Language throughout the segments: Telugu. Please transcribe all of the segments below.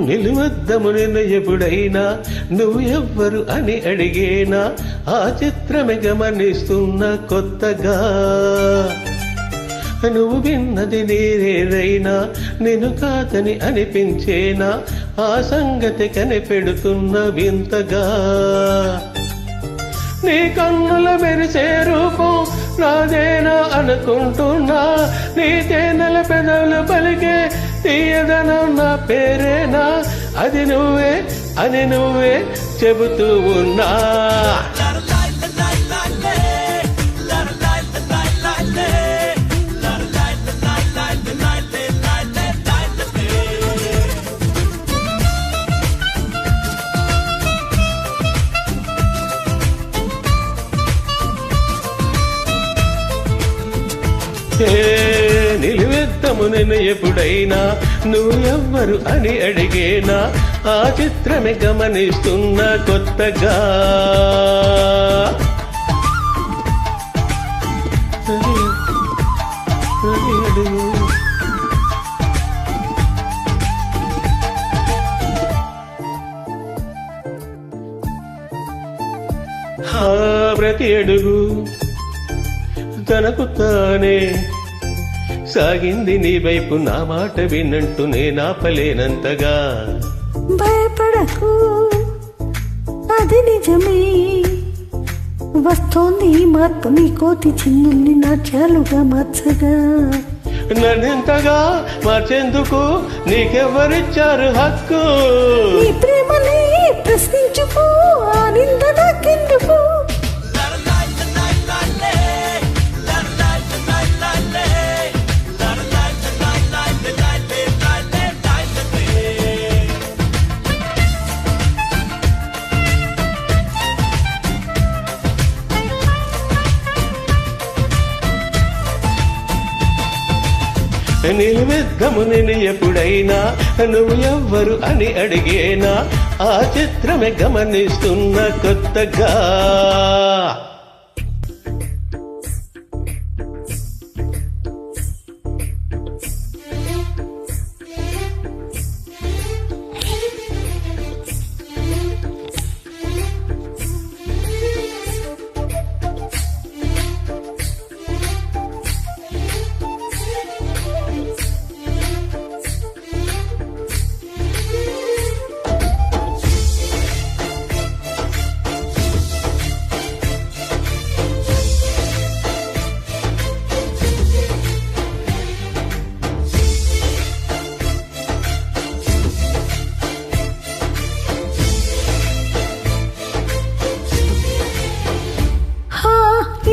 నిలువద్దము నిన్ను ఎప్పుడైనా నువ్వు ఎవ్వరు అని అడిగేనా ఆ చిత్రమే గమనిస్తున్న కొత్తగా నువ్వు విన్నది నేరేరైనా నేను కాదని అనిపించేనా ఆ సంగతి కనిపెడుతున్న వింతగా నీ కన్నుల మెరిసే రూపం నాదేనా అనుకుంటున్నా నీ తేనెల పెదవులు పలికే తీయదనం నా పేరేనా అది నువ్వే అని నువ్వే చెబుతూ ఉన్నా నిలువెత్తము నిన్ను ఎప్పుడైనా నువ్వు ఎవ్వరు అని అడిగేనా ఆ చిత్రమే గమనిస్తున్న కొత్తగా ప్రతి అడుగు తనకు తానే సాగింది నీ వైపు నా మాట వినంటూ నేనాపలేనంతగా భయపడకు అది నిజమే వస్తోంది ఈ మార్పు నీ కోతి చిన్నుల్ని నాట్యాలుగా మార్చగా నన్నెంతగా మార్చేందుకు నీకెవ్వరిచ్చారు హక్కు నీ ప్రేమని ప్రశ్నించుకో ఆ నింద నాకెందుకు నిలువెద్దము నేను ఎప్పుడైనా నువ్వు ఎవ్వరు అని అడిగేనా ఆ చిత్రమే గమనిస్తున్న కొత్తగా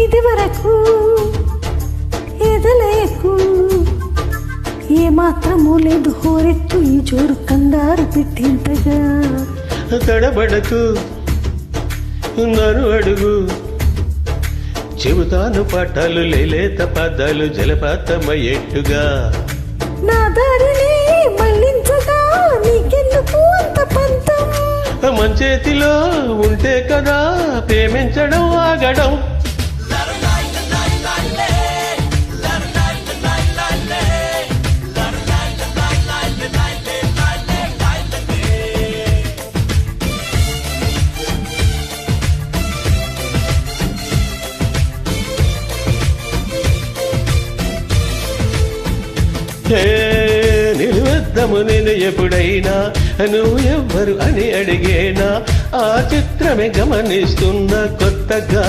ఇది వరకు ఎదలేకు ఏ మాత్రమూ లేదు హోరెత్తు ఈ జోరు కంగారు పెట్టింతగా తడబడకు నన్ను అడుగు చెబుతాను పాఠాలు లేలేత పదాలు జలపాతమయ్యేట్టుగా నా దారిని మళ్ళించగా నీకెందుకు అంత పంతం మంచేతిలో ఉంటే కదా ప్రేమించడం ఆగడం నిలువెద్దము నేను ఎప్పుడైనా నువ్వు ఎవ్వరు అని అడిగేనా ఆ చిత్రమే గమనిస్తున్న కొత్తగా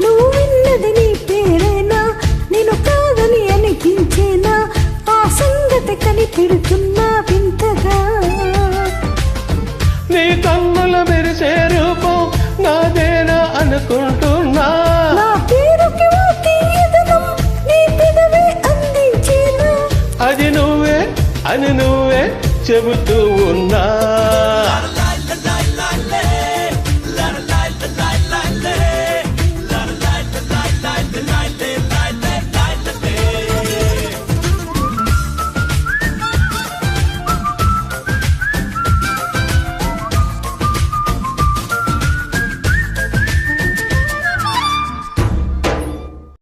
నువ్వు విన్నది నీ పేరేనా నేను కాదని అనిపించేనా ఆ సంగతి కనిపెడుతున్నా వింతగా నీ కన్నుల మెరిసే రూపం నాదేనా అనుకుంటున్నా నా పేరుకి ఓ తీయదనం నీ పెదవే అందించేనా అది నువ్వే అని నువ్వే చెబుతూ ఉన్నా